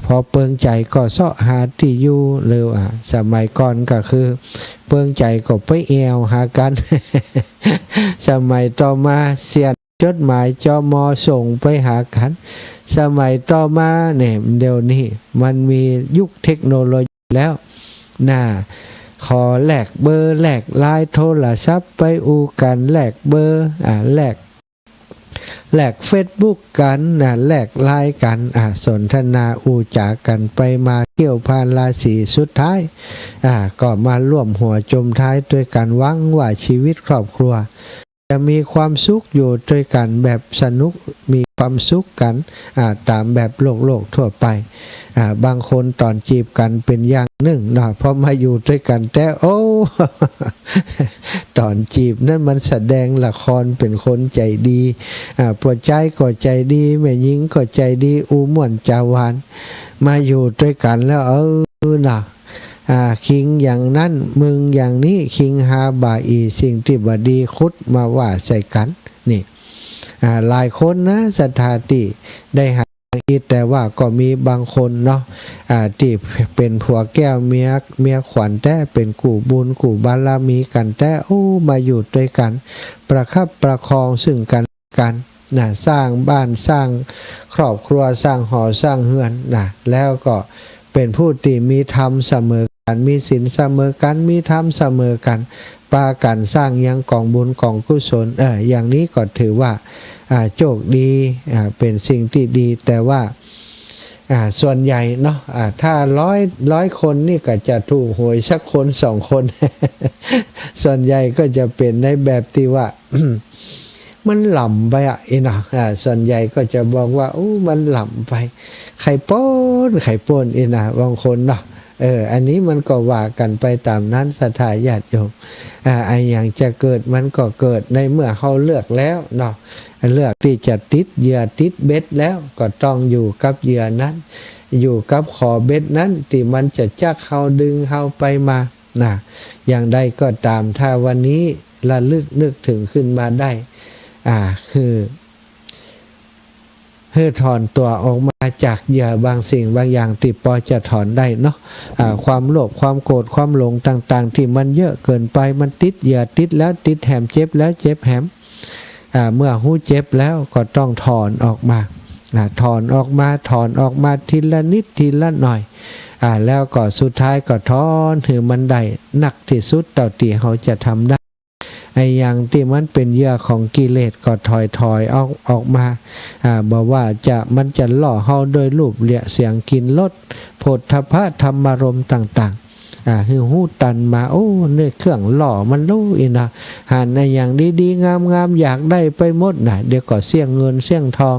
พอเปิงใจก็เสาะหาที่อยู่หรือสมัยก่อนก็คือเปิงใจก็ไปแอวหากัน สมัยต่อมาเสียจดหมายจม.ส่งไปหากันสมัยต่อมาเนี่ยเดี๋ยวนี้มันมียุคเทคโนโลยีแล้วขอแลกเบอร์แลกไลน์โทรศัพท์ไปอูกันแลกเบอร์แลก แลกเฟซบุ๊กกันแลกไลน์กันสนทนาอูจากันไปมาเกี่ยวพานราศีสุดท้ายก็มาร่วมหัวจมท้ายด้วยกันหวังว่าชีวิตครอบครัวจะมีความสุขอยู่ด้วยกันแบบสนุกมีความสุขกันตามแบบโลกทั่วไปบางคนตอนจีบกันเป็นอย่างหนึ่งเนาะพอมาอยู่ด้วยกันแต่โอ้ ตอนจีบนั่นมันแสดงละครเป็นคนใจดีปวดใจก็ใจดีแม่หญิงก็ใจดีอูม่วนจาวานมาอยู่ด้วยกันแล้วน่ะคิงอย่างนั้นมึงอย่างนี้คิงฮาบาอีสิ่งที่บดีคุดมาว่าใส่กันนี่หลายคนนะสถาติได้หาอีแต่ว่าก็มีบางคนเนาะที่เป็นผัวแก้วเมียขวัญแต่เป็นกู่บุญกู่บารมีกันแต่มาอยู่ด้วยกันประคับประคองซึ่งกันสร้างบ้านสร้างครอบครัวสร้างหอสร้างเฮือนแล้วก็เป็นผู้ที่มีธรรมเสมอกันมีศีลเสมอกันมีธรรมเสมอกันปากันสร้างยังกองบุญกองกุศลอย่างนี้ก็ถือว่าโชคดีเป็นสิ่งที่ดีแต่ว่าส่วนใหญ่เนาะถ้าร้อยคนนี่ก็จะถูกหวยสักคนสองคน ส่วนใหญ่ก็จะเป็นในแบบที่ว่า มันหล่ำไปนะส่วนใหญ่ก็จะบอกว่ามันหล่ำไปไข่ป้นนะบางคนเนาะอันนี้มันก็ว่ากันไปตามนั้นศรัทธาญาติโยมอย่างจะเกิดมันก็เกิดในเมื่อเขาเลือกแล้วเนาะเลือกที่จะติดเหยื่อติดเบ็ดแล้วก็ต้องอยู่กับเหยื่อนั้นอยู่กับขอเบ็ดนั้นที่มันจะจักเขาดึงเขาไปมาอย่างใดก็ตามถ้าวันนี้ระลึกนึกถึงขึ้นมาได้คือถอนตัวออกมาจากเหยื่อบางสิ่งบางอย่างที่พอจะถอนได้เนาะความโลภความโกรธความหลงต่างๆที่มันเยอะเกินไปมันติดเหยื่อติดแล้วติดแหมเจ็บแล้วเจ็บแหมเมื่อหูเจ็บแล้วก็ต้องถอนออกมาถอนออกมาทีละนิดทีละหน่อยแล้วก็สุดท้ายก็ถอนถือมันได้หนักที่สุดเท่าที่เขาจะทำได้อย่างที่มันเป็นเหยื่อของกิเลสก็ถอยออกมาบอกว่ามันจะล่อเฮาโดยรูปเสียงกินรสโผฏฐัพพะธรรมารมณ์ต่างๆคือหูตันมาเนี่ยเครื่องหล่อมันรู้นะหันอย่างดีๆงามๆอยากได้ไปหมดเดี๋ยวก็เสี่ยงเงินเสี่ยงทอง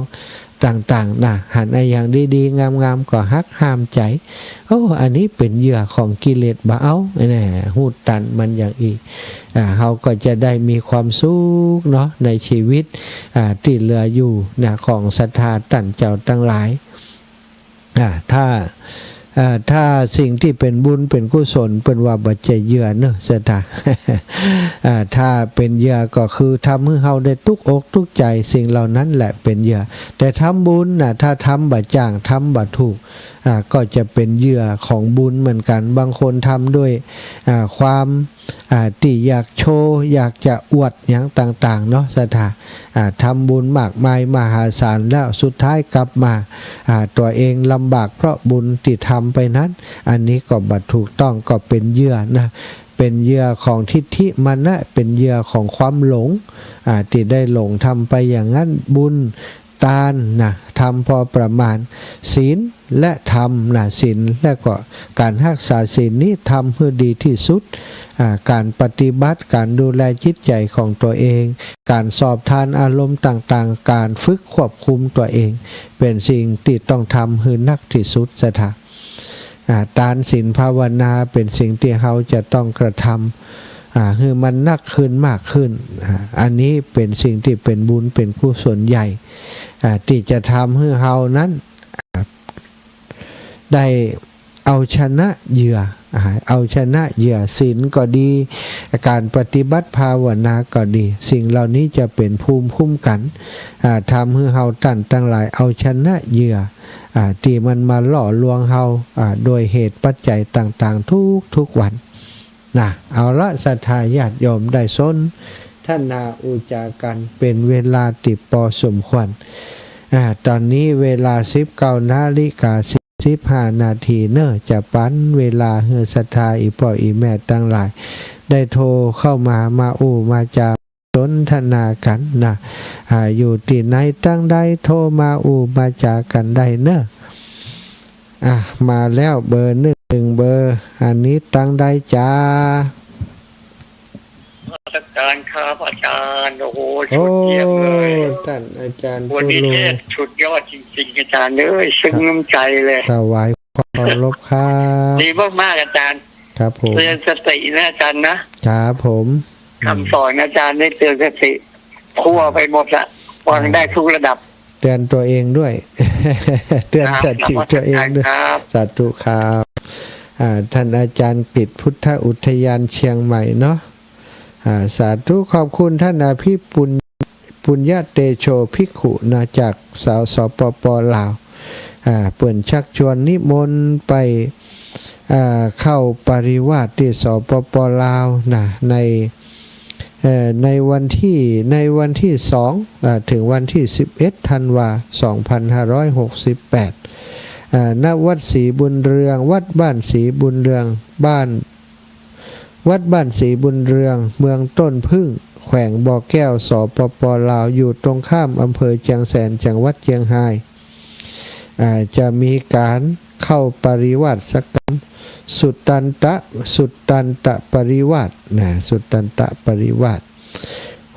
ต่างๆหันอย่างดีๆงามๆก็ฮักห้ามใจอันนี้เป็นเหยื่อของกิเลสบ่เอาหูตันมันอย่างอีกเขาก็จะได้มีความสุขเนาะในชีวิตที่เหลืออยู่ของศรัทธาท่านเจ้าทั้งหลายถ้าสิ่งที่เป็นบุญเป็นกุศลเป็นว่าบัจเจเหยื่อเนอะศรัทธา ถ้าเป็นเหยื่อก็คือทำให้เราได้ทุกอกทุกใจสิ่งเหล่านั้นแหละเป็นเหยื่อแต่ทำบุญถ้าทำบะจ่างทำบะถูกก็จะเป็นเหยื่อของบุญเหมือนกันบางคนทำด้วยความที่อยากโชว์อยากจะอวดอย่างต่างๆเนาะศรัทธาทำบุญมากมายมหาศาลแล้วสุดท้ายกลับมาตัวเองลำบากเพราะบุญที่ทำไปนั้นอันนี้ก็บัถูกต้องก็เป็นเหยื่อนะเป็นเหยื่อของทิฏฐิมานะเป็นเหยื่อของความหลงที่ได้หลงทำไปอย่างนั้นบุญทานทำพอประมาณศีลและธรรมศีลและก็การรักษาศีลนี้ทำให้ดีที่สุดการปฏิบัติการดูแลจิตใจของตัวเองการสอบทานอารมณ์ต่างๆการฝึกควบคุมตัวเองเป็นสิ่งที่ต้องทำให้นักที่สุดสถาทานศีลภาวนาเป็นสิ่งที่เขาจะต้องกระทำคือมันนักขึ้นมากขึ้นอันนี้เป็นสิ่งที่เป็นบุญเป็นกุศลใหญ่ที่จะทำให้เรานั้นได้เอาชนะเหยื่อศีลก็ดีการปฏิบัติภาวนาก็ดีสิ่งเหล่านี้จะเป็นภูมิคุ้มกันทำให้เราตั้งหลายเอาชนะเหยื่อที่มันมาหล่อลวงเราโดยเหตุปัจจัยต่างๆทุกวันเอาละศรัทธาญาติโยมได้สนท่านนาอุจากันเป็นเวลาติดปอสมควรตอนนี้เวลา 19:45 นาทีจะปั้นเวลาเฮือศรัทธาอีพ่ออีแม่ตั้งหลายได้โทรเข้ามาจา สนทนากันนะอยู่ที่ไหนตั้งใดโทรมามาจากันได้เนอะมาแล้วเบอร์หนึ่งเบอร์อันนี้ตั้งใดจ้าอาจารย์ครับอาจารย์โอ้โห โอ้ สุดเยี่ยมเลย ท่านอาจารย์ วันนี้เทศสุดยอดจริงๆอาจารย์เลยซึ้งน้ำใจเลย ถวายความเคารพครับ ดีมากๆอาจารย์ ครับผม เตือนสตินะอาจารย์นะครับ ผม คำสอนอาจารย์ได้เตือนสติทั่วไปหมดละฟังได้ทุกระดับ เตือนตัวเองด้วย เตือนสติตัวเองด้วย ครับ สาธุครับท่านอาจารย์ปิดพุทธอุทยานเชียงใหม่เนาะสาธุขอบคุณท่านอภิปุญญาเตโชภิกขุนะจากสาวสปปลาวเปิ่นชักชวนนิมนต์ไปเข้าปริวาสที่สปปลาวนะในวันที่2ถึงวันที่11ธันวา2568ณวัดศรีบุญเรืองวัดบ้านศรีบุญเรืองวัดบ้านศรีบุญเรืองเมืองต้นพึ่งแขวงบ่อแก้วสปปลาวอยู่ตรงข้ามอำเภอเจียงแสนจังหวัดเชียงรายจะมีการเข้าปริวาสกรรมสุตตันตะปริวาสสุตตันตะปริวาส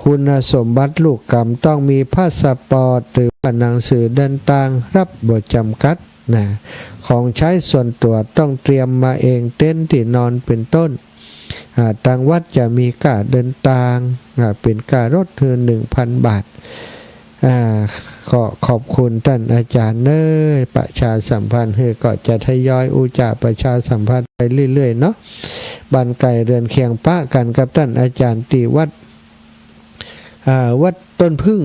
คุณสมบัติลูกกรรมต้องมีพาสปอร์ตหรือว่าหนังสือเดินทางรับบ่จำกัดของใช้ส่วนตัวต้องเตรียมมาเองเต็นท์ที่นอนเป็นต้นทางวัดจะมีค่าเดินทางเป็นค่ารถคือ 1,000 บาทขอบคุณท่านอาจารย์ประชาสัมพันธ์ก็จะทยอยประชาสัมพันธ์ไปเรื่อยๆเนาะบ้านไก่เรือนเคียงป้ากันกับท่านอาจารย์ตีวัดต้นพึ่ง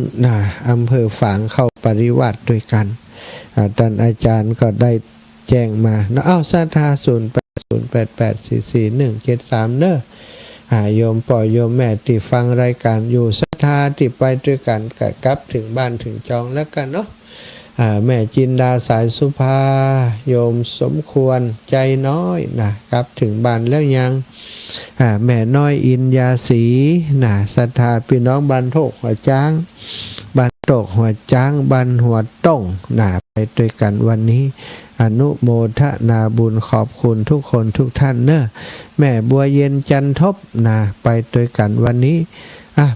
อำเภอฝางเข้าปริวาสด้วยกันท่านอาจารย์ก็ได้แจ้งมาศรัทธา08844173เนอะโยมป่อโยมแม่ที่ฟังรายการอยู่ศรัทธาที่ไปด้วยกันกลับถึงบ้านถึงจองแล้วกันเนาะแม่จินดาสายสุภาโยมสมควรใจน้อยกลับถึงบ้านแล้วยังแม่น้อยอินยาสีศรัทธาพี่น้องบ้านโถกหัวจ้างบ้านโตกหัวจ้างบ้านหัวต้งไปด้วยกันวันนี้อนุโมทนาบุญขอบคุณทุกคนทุกท่านเนอะแม่บัวเย็นจันทบไปด้วยกันวันนี้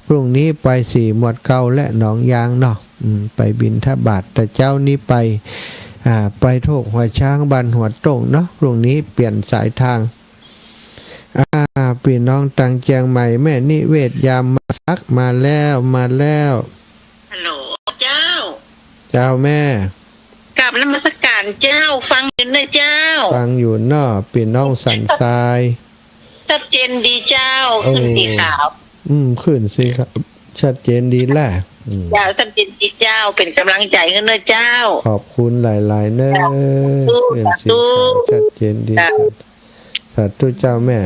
พรุ่งนี้ไปสี่หมวดเก่าและหนองยางเนาะไปบิณฑบาตแต่เจ้านี้ไปโถกหัวช้างบ้านหัวต้งเนาะพรุ่งนี้เปลี่ยนสายทางพี่น้องตังเจียงใหม่แม่นิเวศยามมาซักมาแล้วฮัลโหลเจ้าแม่กลับนมัสการเจ้าฟังอยู่นะเจ้าฟังอยู่เนาะพี่น้องสันทรายชัดเจนดีเจ้าขึ้นดีขาวขึ้นสิครับชัดเจนดีแหละเจ้าชัดเจนดีเจ้าเป็นกำลังใจกันนะเจ้าขอบคุณหลายๆเนอะเป็นสีขาวชัดเจนดีสาธุเจ้าแม่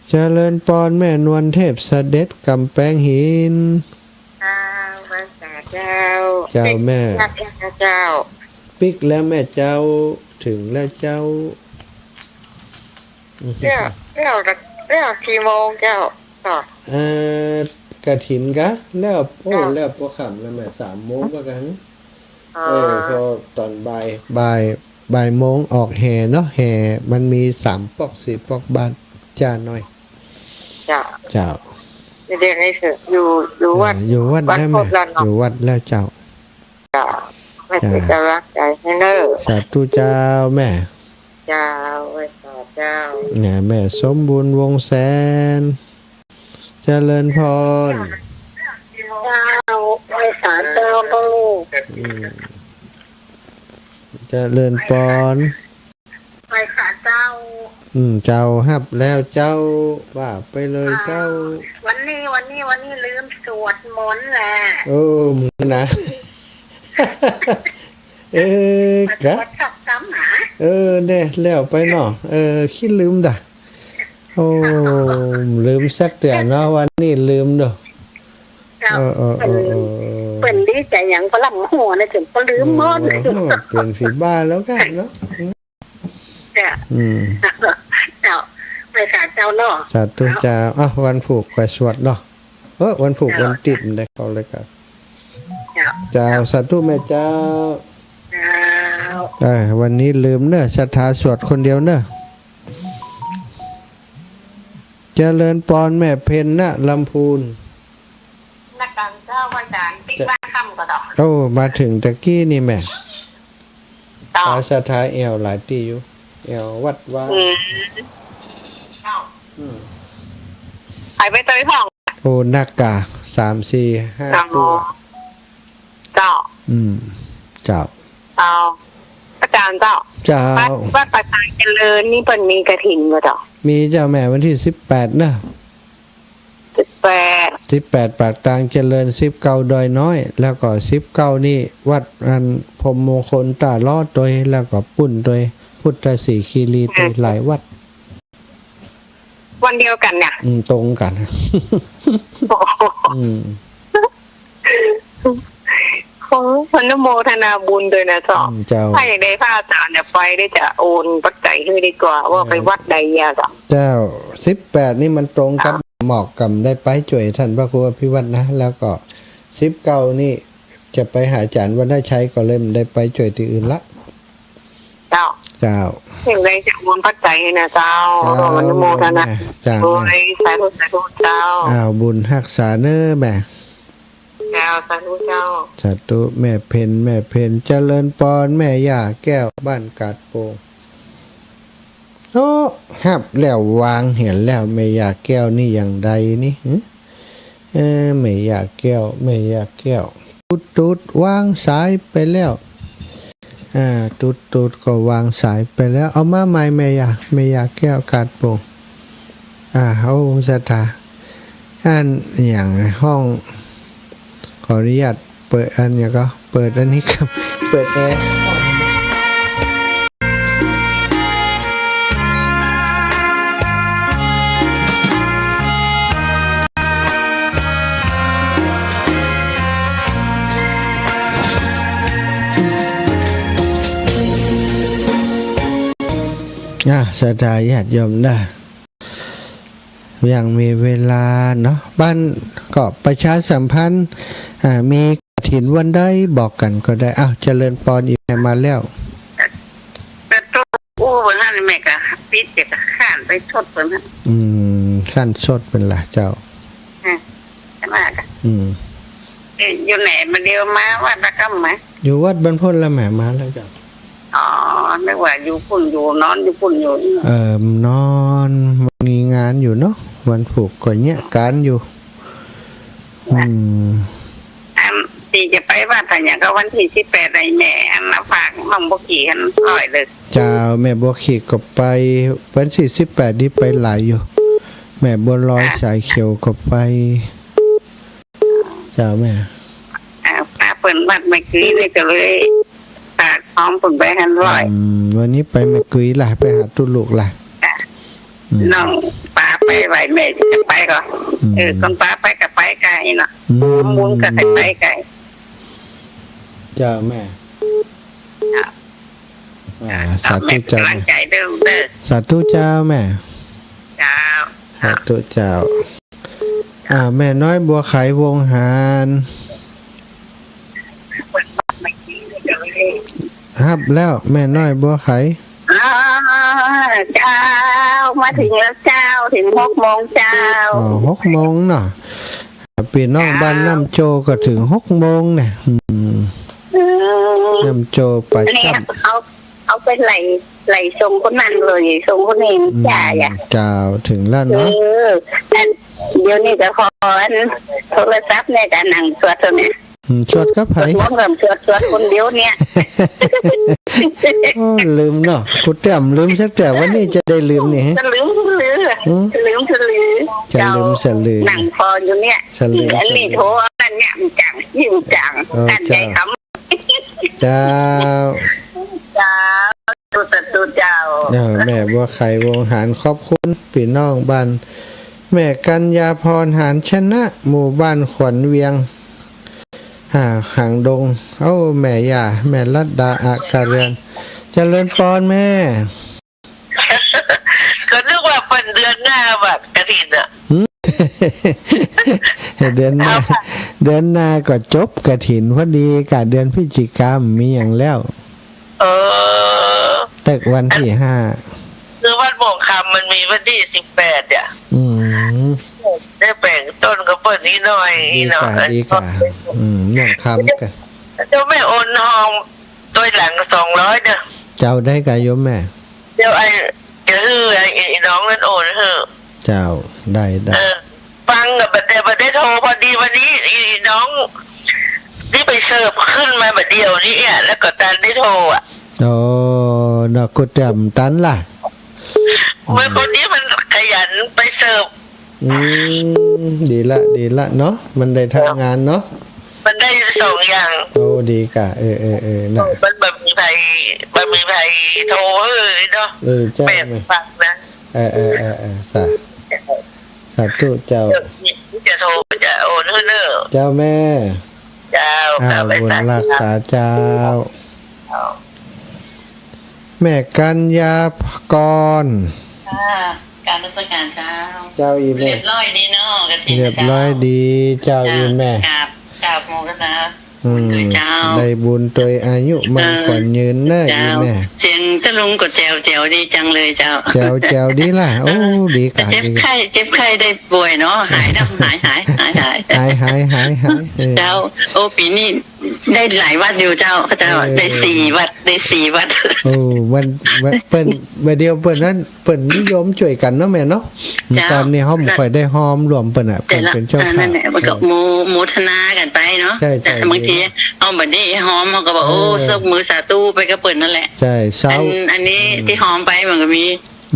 เจริญปอนแม่นวลเทพเสด็จกำแพงหินเจ้าแม่เจ้าปิกแล้วแม่เจ้าถึงแล้วเจ้าแล้วกี่โมงเจ้ากระถินกะแล้วแล้วพอค่ำแล้วแม่3 โมงก็กันพอตอนบ่ายโมงออกแห่เนาะแห่มันมี3 ปอก4 ปอกบาทจ้าหน่อยเจ้าเด็กนี่คืออยู่วัดแล้วแม่อยู่วัดแล้วเจ้าแม่จะรักใจให้เนอสาธุเจ้าแม่เจ้าไว้ต่อเจ้าเนี่ยแม่สมบูรณ์วงแสนเจริญพรเจ้าไว้สาเจ้าก็ลูกเจริญพรไว้สาเจ้าเจ้าฮับแล้วเจ้าว่าไปเลยเจ้าวันนี้ลืมสวดมนต์แหละมึงนะกะเนี่ยแล้วไปเนาะคิดลืมด่ะลืมสักเดือนเนาะวันนี้ลืมเด้อเป็นดีใจอย่างก็ลำหัวนะถึงก็ลืมหมดเป็นฝีบ้าแล้วกันเนาะเจ้า ไปสาเจ้าเนาะ สาธุเจ้าวันผูกไปสวดเนาะวันผูกวันติดได้เขาเลยครับ เจ้า เจ้าสาธุแม่เจ้า เจ้า วันนี้ลืมเนอะศรัทธาสวดคนเดียวเนอะเจริญปอนแม่เพนนะลำพูน นักการเจ้าวันจานติ๊กบ้านค่ำก็ต่อ โอ้มาถึงตะกี้นี่แม่ ต่อ ปาศรัทธาเอวหลายตีอยู่เอววัดว่า เจ้าไปเตยห้อง โอ้หน้ากาก3-4-5 ตัว เจ้า เจ้า อาจารย์เจ้า เจ้า วัดประสานเจริญนี่เป็นมีกระถิ่นก็ต่อ มีเจ้าแม่วันที่18นะ18ปากตางเจริญ19ดอยน้อย แล้วก็19นี่วัดอันพรหมมงคลตาลอดตัวแล้วก็ปุ่นตัวพุทธศรีคีรีตัวหลายวัด วันเดียวกันเนี่ย ตรงกัน ขอพนโมทนาบุญด้วยนะเจ้า เจ้า ถ้าอยากได้พระอาจารย์เนี่ยไปได้จะโอนปัจจัยให้ดีกว่า ว่าไปวัดใดยาเจ้า เจ้า18นี่มันตรงกับเหมาะกับได้ไปช่วยท่านพระครูอภิวัฒน์นะ แล้วก็19นี่จะไปหาอาจารย์วันได้ใช้ก็เริ่มได้ไปช่วยที่อื่นละ เจ้า เจ้า อยากได้จะโอนปัจจัยให้นะเจ้าขอพนโมทนา เจ้า โอ้ยสาธุสาธุเจ้า บุญรักษาเน้อแม่ เจ้าสาธุเจ้า สาธุแม่เพนเจริญปอนแม่ย่าแก้วบ้านกาดโปงโอ้หับแล้ววางเห็นแล้วแม่ย่าแก้วนี่อย่างใดนี่แม่ย่าแก้วตุ๊ดวางสายไปแล้วตุ๊ดก็วางสายไปแล้วเอามาใหม่แม่ย่าแก้วกาดโปงเอาศรัทธาอย่างห้องขออนุญาตเปิดอันนี้ก็เปิดอันนี้ครับเปิดแอร์ศรัทธาญาติโยมได้ยังมีเวลาเนาะบ้านก็ประชาสัมพันธ์มีกฐินวันได้บอกกันก็ได้เจริญปอนอีแม่มาแล้ว แต่ตัววันนั้นแม่ก็ปิดเจ็บข้านไปชดตัวนั้น ขั้นสดเป็นล่ะเจ้าใช่ไหมกัน อยู่ไหนมาเดียวมาวัดตะกัมไหม อยู่วัดบรรพตละแหม่มาแล้วเจ้าไม่ว่าอยู่ปุ่นอยู่นอนอยู่ปุ่นอยู่นอนมีงานอยู่เนาะวันผูกก็เนี่ยการอยู่ตีจะไปว่าแต่อย่างก็วันที่18ไอ้แม่อันละฝากน้องบกี้กันปล่อยเลยเจ้าแม่บัวขีก็ไปวันที่18นี่ไปหลายอยู่แม่บัวลอยสายเขียวก็ไปเจ้าแม่เปิดวัดไม่กี้เลยก็เลยฝากพร้อมปุ่นไปหันร้อยวันนี้ไปแม่กุ้ยล่ะไปหาตุลูกล่ะน้องป้าไปไหวแม่จะไปก่อนคนป้าไปกับไปไกลเนาะมุนก็ไปไกลเจ้าแม่สาธุเจ้าสาธุเจ้าแม่สาธุเจ้าแม่น้อยบัวไขวงหารครับแล้วแม่น้อยบัวไขเจ้ามาถึงแล้วเจ้าถึง6 โมงเจ้า6 โมงเนาะปีน้องบ้านน้ำโจก็ถึง6 โมงเนี่ยน้ำโจไปจับเอาเป็นไหลส่งคนนั้นเลยส่งคนนี้จ่ายเจ้าถึงแล้วเนาะเดี๋ยวนี้จะขอโทรศัพท์ในการนั่งสวดตัวนี้สวดกับไผสวดคนเดียวเนี่ยลืมเนาะกูแต้มลืมสักแต่วันนี้จะได้ลืมนี่ฮะจะลืมนั่งพออยู่เนี่ยอันนี้โทรอันเนี้ยจังยิ่งจังอันใจคำเจ้าตุเจ้าแม่บัวไขวงหารขอบคุณพี่น้องบ้านแม่กัญญาพรหารชนะหมู่บ้านขวัญเวียงหางดงแม่ย่าแม่รัตดาอาการเรือนเจริญปอนแม่ก็นึกว่าเป็นเดือน หน้าบัตรกระถินอ่ะ เดือนหน้าเดือนหน้าก็จบกฐินพอดีกับเดือนพฤศจิกายนมีอย่างแล้ว เออ ตึกวันที่5 คือวัดโมงคำมันมีวันที่18เนี่ย อืม ได้แบ่งต้นก็เปิดนิดหน่อย ดี เนาะ กว่าดีกว่าหน่วงคำกัน เจ้าแม่โอนทองตัวหลัง200เนี่ย เจ้าได้กับโยมแม่ เดี๋ยวไอ้จะฮือไอ้น้องนั่นโอนฮือ เจ้าได้ ฟังกับบัดเดี๋ยวบัดได้โทรพอดีวันนี้ไอ้น้องที่ไปเสิร์ฟขึ้นมาบัดเดียวนี้เนี่ยแล้วก็ตันได้โทรอ่ะ โอ้นอกกุฏมตันล่ะ เมื่อคนนี้มันขยันไปเสิร์ฟ ดีละเนาะมันได้ทำงานเนาะ มันได้2อย่าง โอ้ดีกะน่ะ มันแบบมีไผ่โทรเนาะ เจ้า เป็ด ไหม ฟังนะ สาธุเจ้า จะโทรจะโอนให้เนอะ เจ้าแม่ เจ้า บุญรักษาเจ้า แม่กัญญากร การรัชการเจ้า เจ้าอีแม่ เรียบร้อยดีเนาะกระถิ่น เรียบร้อยดีเจ้าอีแม่ กราบโมกันนะเจ้า ได้บุญโดยอายุมันขวัญยืนเนอะอีแม่ เสียงตะลุงกดแจวดีจังเลยเจ้า แจวดีล่ะโอ้ดีกะ เจ็บไข้ได้ป่วยเนาะหายหายเจ้าโอ้ปีนี้ได้หลายวัดอยู่เจ้าเจ้าได้4 วัดโอ้วันเปิ้นวันเดียวเปิ้นนั้นเปิ้นนิยมช่วยกันเนาะแม่เนาะตอนนี้เฮาบ่ค่อยได้หอมรวมเปิ้นเปิ้นเป็นเจ้าภาพ นั่นแหละมันก็โมทนากันไปเนาะแต่บางทีเอาบัดนี้หอมเขาก็บอกโอ้ซกมือสาธุไปกับเปิ้นนั่นแหละ ใช่เช้า อันนี้ที่หอมไปมันก็มี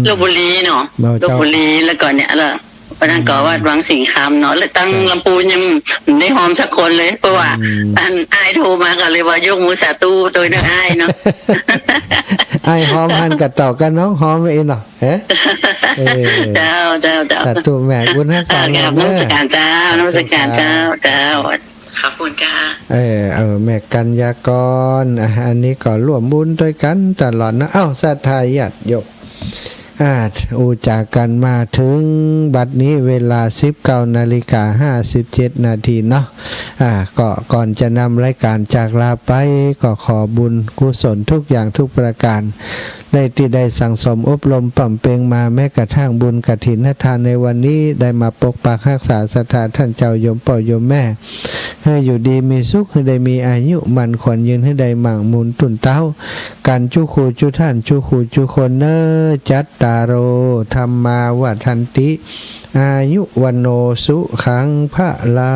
ลพบุรีเนาะลพบุรีแล้วก็เนี่ยแล้วพนักก่อวัดวังสิงคำเนาะแล้วตั้งลำพูนยังได้หอมสักคนเลยเพราะว่าอันอ้ายโทรมาก็เลยว่ายกมือสาธุตัวนึงอ้ายเนาะ ไอ้หอมหันกับต่อกันน้องหอมเองเนาะเฮ้เจ้าสาธุแม่บุญให้ฟัง นมัสการเจ้านมัสการเจ้าขอบคุณค่ะแม่กัญญากรอันนี้ก็ร่วมบุญด้วยกันตลอดนะศรัทธาญาติโยมอูจากกันมาถึงบัดนี้เวลา 19:57 นาทีเนาะก็ก่อนจะนำรายการจากลาไปก็ขอบุญกุศลทุกอย่างทุกประการได้ที่ได้สั่งสมอบรมปั่มเปงมาแม้กระทั่งบุญกฐินทานในวันนี้ได้มาปกปักรักษาศรัทธาท่านเจ้าโยมพ่อโยมแม่ให้อยู่ดีมีสุขให้ได้มีอายุมันขวัญยืนให้ได้มั่งมูลตุนเต้ากันจุคูจุท่านจุคูจุคนเนจัตตารโรธรรมาวัฏันติอายุวันโนสุขังพระลา